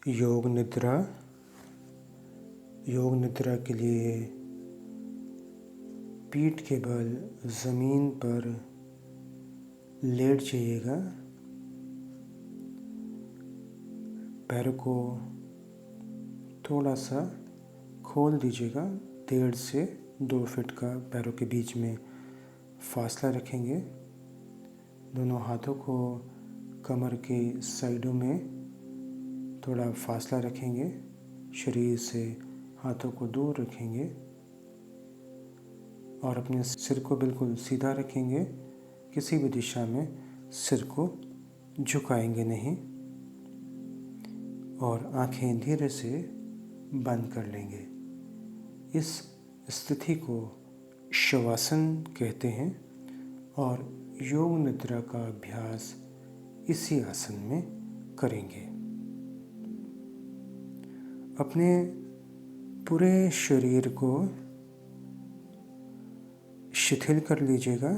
योग निद्रा। योग निद्रा के लिए पीठ के बल ज़मीन पर लेट जाइएगा। पैरों को थोड़ा सा खोल दीजिएगा। 1.5 से 2 फीट का पैरों के बीच में फासला रखेंगे। दोनों हाथों को कमर के साइडों में थोड़ा फासला रखेंगे। शरीर से हाथों को दूर रखेंगे और अपने सिर को बिल्कुल सीधा रखेंगे। किसी भी दिशा में सिर को झुकाएंगे नहीं और आंखें धीरे से बंद कर लेंगे। इस स्थिति को शवासन कहते हैं और योग निद्रा का अभ्यास इसी आसन में करेंगे। अपने पूरे शरीर को शिथिल कर लीजिएगा।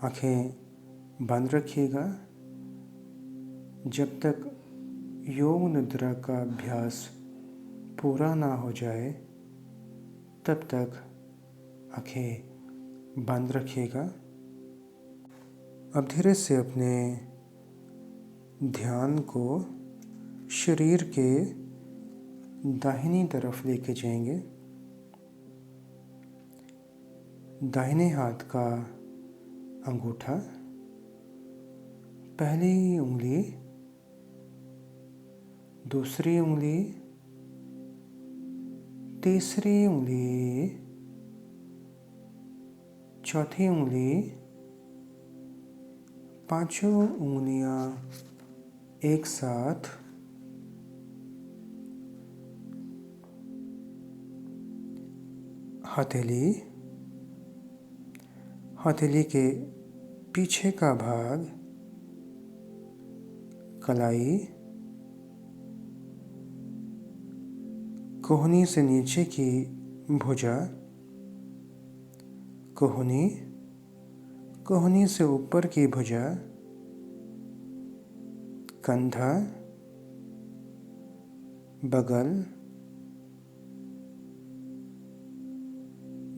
आंखें बंद रखिएगा। जब तक योग निद्रा का अभ्यास पूरा ना हो जाए तब तक आंखें बंद रखिएगा। अब धीरे से अपने ध्यान को शरीर के दाहिनी तरफ लेके जाएंगे। दाहिने हाथ का अंगूठा, पहली उंगली, दूसरी उंगली, तीसरी उंगली, चौथी उंगली, पांचों उंगलियां एक साथ हथेली, हथेली के पीछे का भाग, कलाई, कोहनी से नीचे की भुजा, कोहनी, कोहनी से ऊपर की भुजा, कंधा, बगल,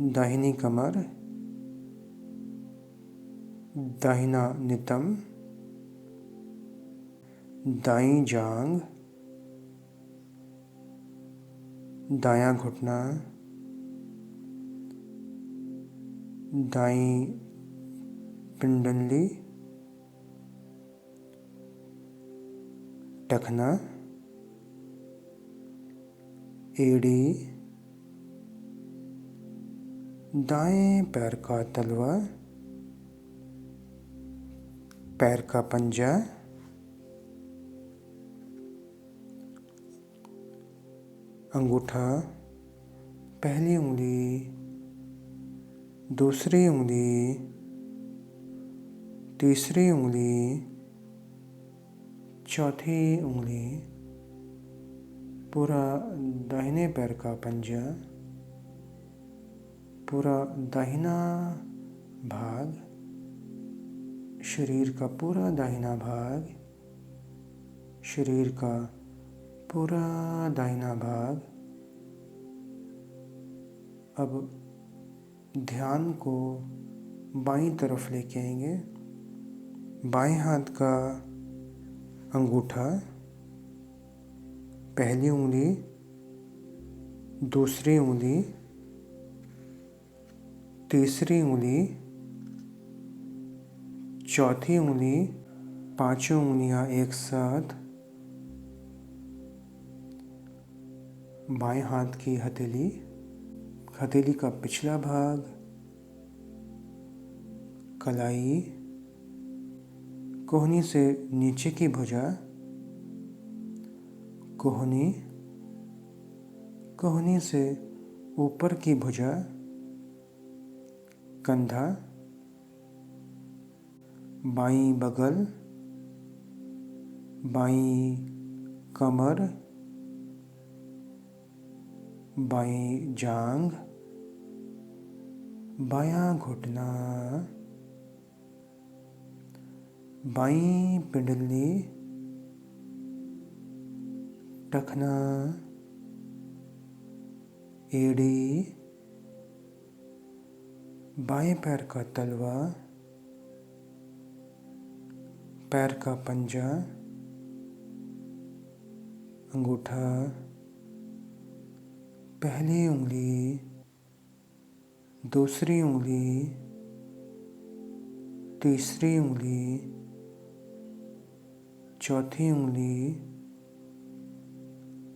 दाहिनी कमर, दाहिना नितंब, दाईं जांघ, दायां घुटना, दाईं पिंडली, टखना, एड़ी, दाएं पैर का तलवा, पैर का पंजा, अंगूठा, पहली उंगली, दूसरी उंगली, तीसरी उंगली, चौथी उंगली, पूरा दाहिने पैर का पंजा, पूरा दाहिना भाग, शरीर का पूरा दाहिना भाग, शरीर का पूरा दाहिना भाग। अब ध्यान को बाईं तरफ लेके आएंगे। बाएं हाथ का अंगूठा, पहली उंगली, दूसरी उंगली, तीसरी उंगली, चौथी उंगली, पांचों उंगलियां एक साथ, बाएं हाथ की हथेली, हथेली का पिछला भाग, कलाई, कोहनी से नीचे की भुजा, कोहनी, कोहनी से ऊपर की भुजा, कंधा, बाईं बगल, बाईं कमर, बाईं जांघ, बायां घुटना, बाईं पिंडली, टखना, एड़ी, बाएं पैर का तलवा, पैर का पंजा, अंगूठा, पहली उंगली, दूसरी उंगली, तीसरी उंगली, चौथी उंगली,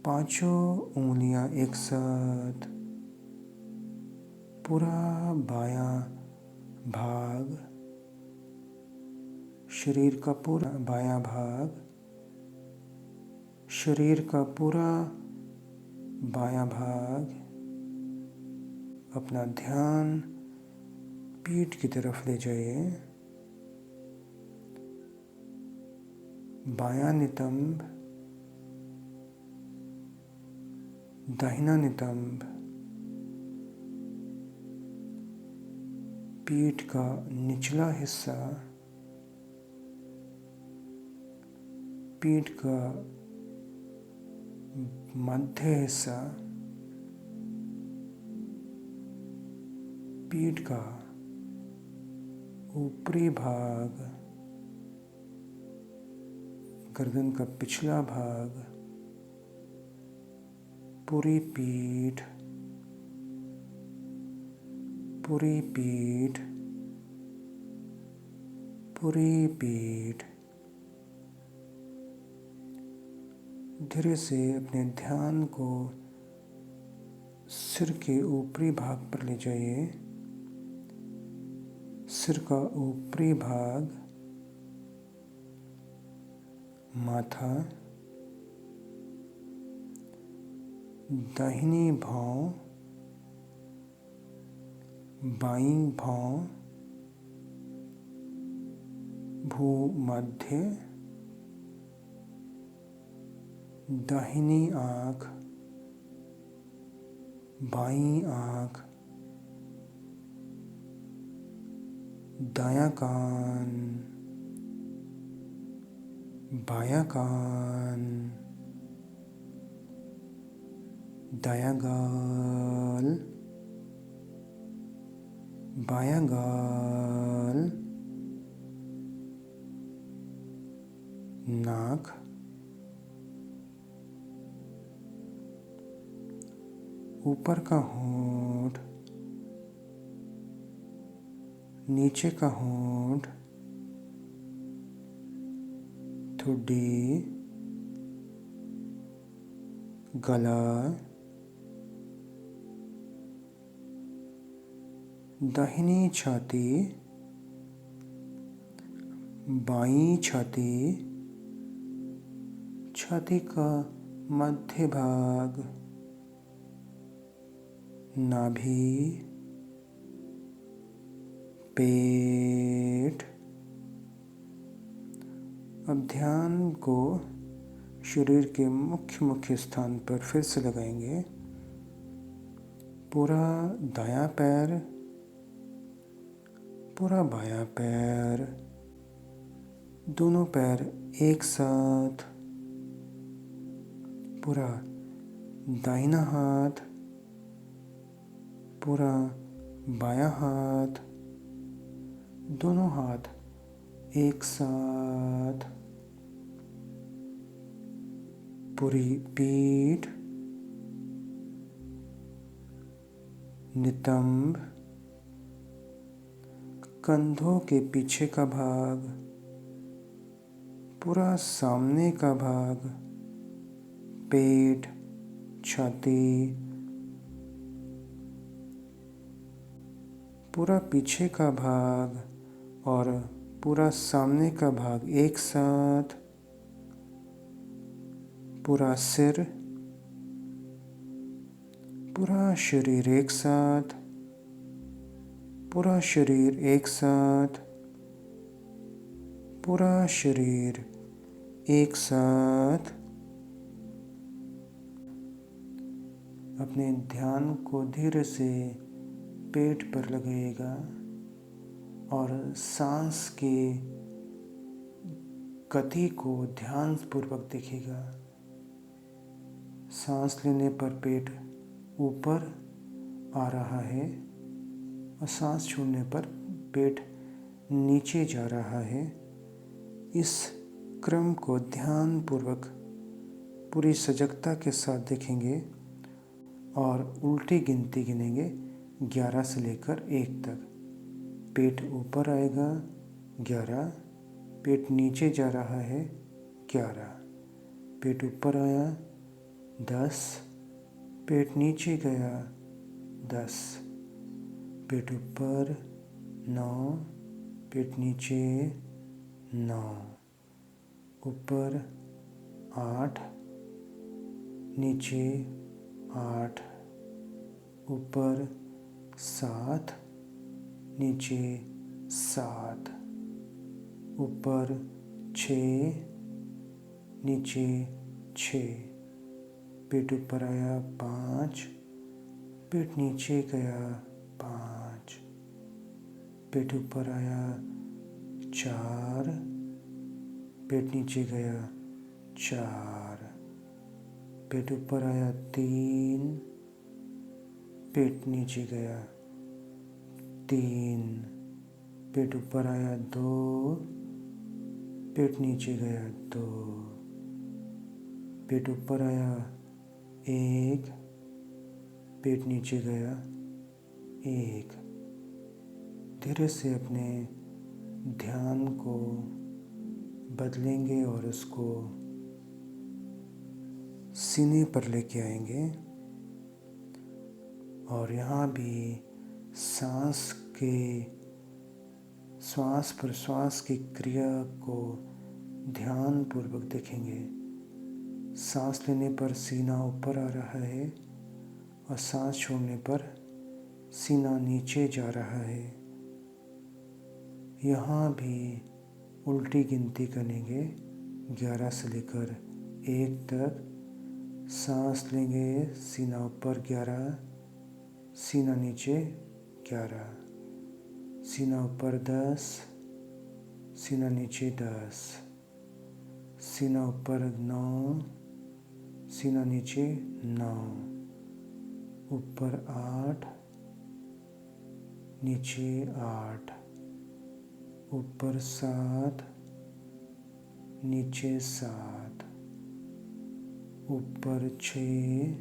पांचों उंगलियां एक साथ, पूरा बायां भाग, शरीर का पूरा बायां भाग, शरीर का पूरा बायां भाग। अपना ध्यान पीठ की तरफ ले जाइए। बायां नितंब, दाहिना नितंब, पीठ का निचला हिस्सा, पीठ का मध्य हिस्सा, पीठ का ऊपरी भाग, गर्दन का पिछला भाग, पूरी पीठ, पूरी पीठ, पूरी पीठ। धीरे से अपने ध्यान को सिर के ऊपरी भाग पर ले जाइए। सिर का ऊपरी भाग, माथा, दाहिनी भौं, बाईं भौं, भूमध्य, दाहिनी आँख, बाईं आँख, दायां कान, बायां कान, दायां गाल, बायां गाल, नाक, ऊपर का होंठ, नीचे का होंठ, ठुड्डी, गला, दाहिनी छाती, बाईं छाती, छाती का मध्य भाग, नाभि, पेट। अब ध्यान को शरीर के मुख्य स्थान पर फिर से लगाएंगे। पूरा दायां पैर, पूरा बायां पैर, दोनों पैर एक साथ, पूरा दाहिना हाथ, पूरा बायां हाथ, दोनों हाथ एक साथ, पूरी पीठ, नितंब, कंधों के पीछे का भाग, पूरा सामने का भाग, पेट, छाती, पूरा पीछे का भाग और पूरा सामने का भाग एक साथ, पूरा सिर, पूरा शरीर एक साथ, पूरा शरीर एक साथ, पूरा शरीर एक साथ। अपने ध्यान को धीरे से पेट पर लगाइएगा और सांस के गति को ध्यानपूर्वक देखिएगा। सांस लेने पर पेट ऊपर आ रहा है और सांस छोड़ने पर पेट नीचे जा रहा है। इस क्रम को ध्यानपूर्वक पूरी सजगता के साथ देखेंगे और उल्टी गिनती गिनेंगे 11 से लेकर 1 तक। पेट ऊपर आएगा 11, पेट नीचे जा रहा है 11, पेट ऊपर आया 10, पेट नीचे गया 10, पेट ऊपर 9, पेट नीचे 9, ऊपर 8, नीचे 8, ऊपर 7, नीचे 7, ऊपर 6, नीचे 6, पेट ऊपर आया 5, पेट नीचे गया 5, पेट ऊपर आया 4, पेट नीचे गया 4, पेट ऊपर आया 3, पेट नीचे गया 3, पेट ऊपर आया 2, पेट नीचे गया 2, पेट ऊपर आया 1, पेट नीचे गया 1। धीरे से अपने ध्यान को बदलेंगे और उसको सीने पर लेके आएंगे और यहाँ भी श्वास प्रश्वास की क्रिया को ध्यानपूर्वक देखेंगे। सांस लेने पर सीना ऊपर आ रहा है और सांस छोड़ने पर सीना नीचे जा रहा है। यहाँ भी उल्टी गिनती करेंगे 11 से लेकर 1 तक। सांस लेंगे, सीना ऊपर 11, सीना नीचे 11, सीना ऊपर 10, सीना नीचे 10, सीना ऊपर 9, सीना नीचे 9, ऊपर 8, नीचे 8, ऊपर 7, नीचे 7, ऊपर 6,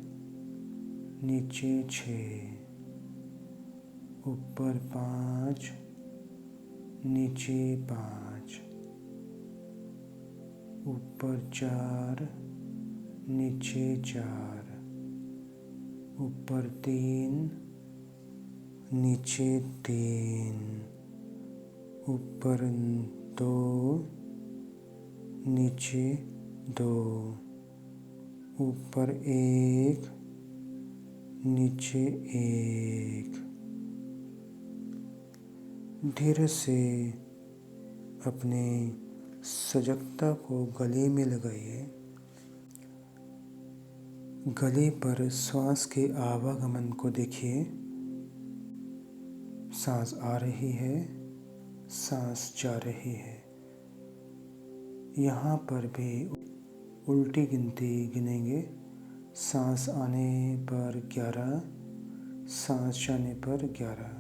नीचे 6, ऊपर 5, नीचे 5, ऊपर 4, नीचे 4, ऊपर 3, नीचे 3, ऊपर 2, नीचे 2, ऊपर 1, नीचे 1। धीरे से अपने सजगता को गले में लगाइए। गले पर श्वास के आवागमन को देखिए। सांस आ रही है, सांस जा रही है। यहाँ पर भी उल्टी गिनती गिनेंगे। सांस आने पर 11, सांस जाने पर 11,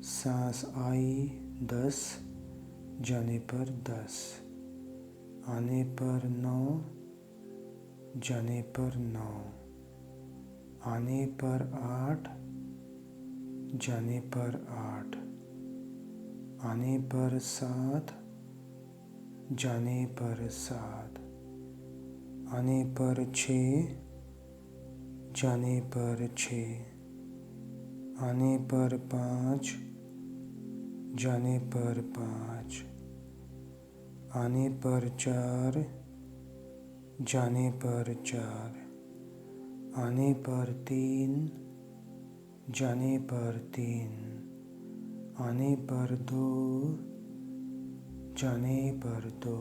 सांस आई 10, जाने पर 10, आने पर 9, जाने पर 9, आने पर 8, जाने पर 8, आने पर 7, जाने पर 7, आने पर 6, जाने पर 6, आने पर 5, जाने पर 5, आने पर 4, जाने पर 4, आने पर 3, जाने पर 3, आने पर 2, जाने पर 2,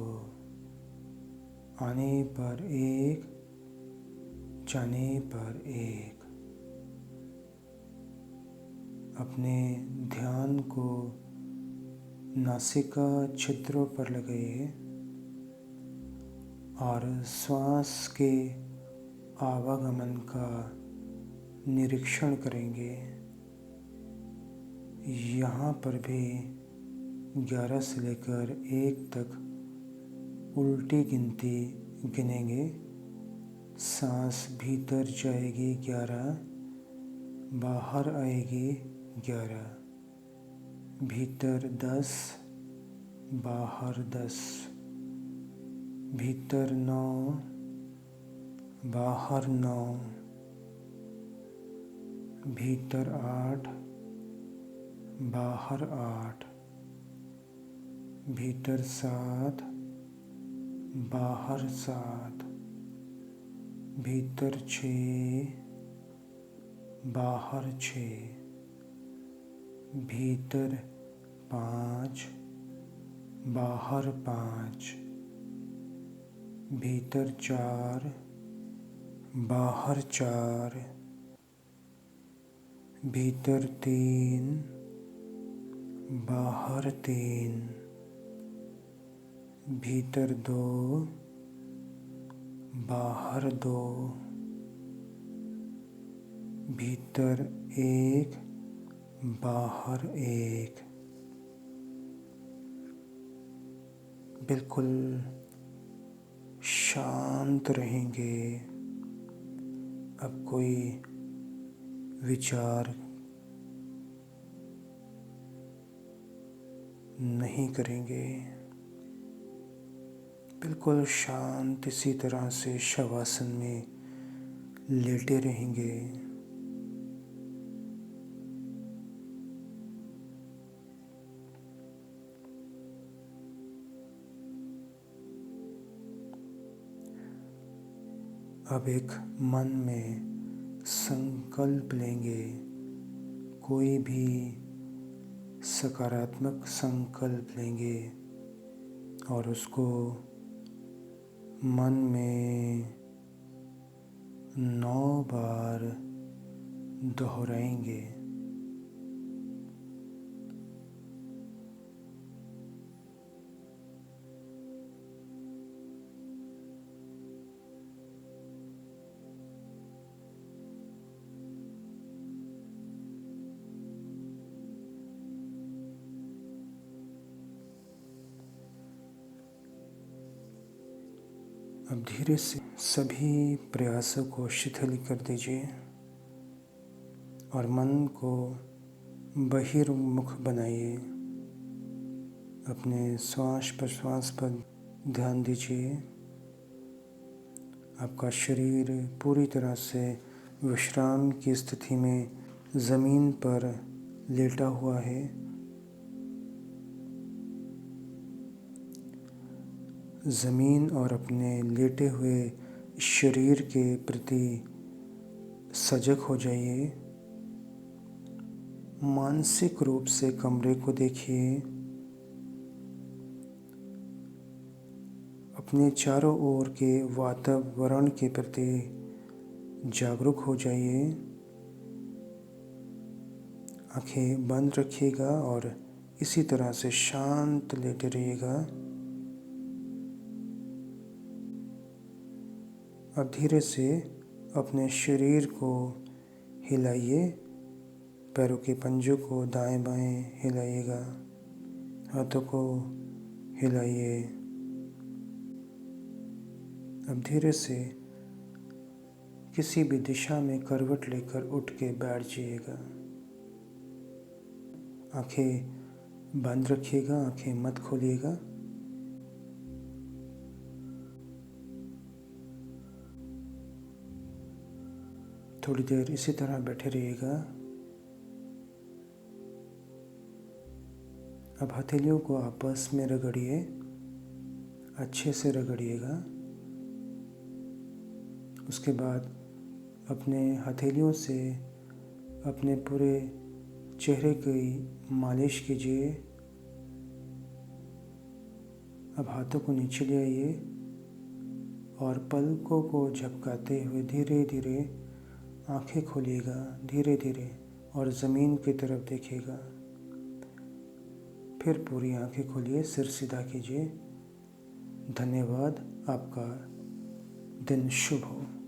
आने पर 1, जाने पर 1। अपने ध्यान को नासिका छिद्रों पर लगाइए और श्वास के आवागमन का निरीक्षण करेंगे। यहाँ पर भी 11 से लेकर 1 तक उल्टी गिनती गिनेंगे। सांस भीतर जाएगी 11, बाहर आएगी 11, भीतर 10, बाहर 10, भीतर 9, बाहर 9, भीतर 8, बाहर 8, भीतर 7, बाहर 7, भीतर 6, बाहर 6, भीतर 5, बाहर 5, भीतर 4, बाहर 4, भीतर 3, बाहर 3, भीतर 2, बाहर 2, भीतर 1, बाहर 1। बिल्कुल शांत रहेंगे। अब कोई विचार नहीं करेंगे। बिल्कुल शांत इसी तरह से शवासन में लेटे रहेंगे। अब एक मन में संकल्प लेंगे, कोई भी सकारात्मक संकल्प लेंगे और उसको मन में 9 बार दोहराएंगे। अब धीरे से सभी प्रयासों को शिथिल कर दीजिए और मन को बहिर्मुख बनाइए। अपने श्वास प्रश्वास पर ध्यान दीजिए। आपका शरीर पूरी तरह से विश्राम की स्थिति में ज़मीन पर लेटा हुआ है। ज़मीन और अपने लेटे हुए शरीर के प्रति सजग हो जाइए। मानसिक रूप से कमरे को देखिए। अपने चारों ओर के वातावरण के प्रति जागरूक हो जाइए। आंखें बंद रखिएगा और इसी तरह से शांत लेटे रहिएगा। अब धीरे से अपने शरीर को हिलाइए। पैरों के पंजों को दाएं बाएं हिलाइएगा। हाथों को हिलाइए। अब धीरे से किसी भी दिशा में करवट लेकर उठ के बैठ जाइएगा। आंखें बंद रखिएगा, आंखें मत खोलिएगा। थोड़ी देर इसी तरह बैठे रहिएगा। अब हथेलियों को आपस में रगड़िए, अच्छे से रगड़िएगा। उसके बाद अपने हथेलियों से अपने पूरे चेहरे की मालिश कीजिए। अब हाथों को नीचे ले आइए और पलकों को झपकाते हुए धीरे धीरे आंखें खोलिएगा, धीरे धीरे, और ज़मीन की तरफ देखिएगा। फिर पूरी आंखें खोलिए, सिर सीधा कीजिए। धन्यवाद। आपका दिन शुभ हो।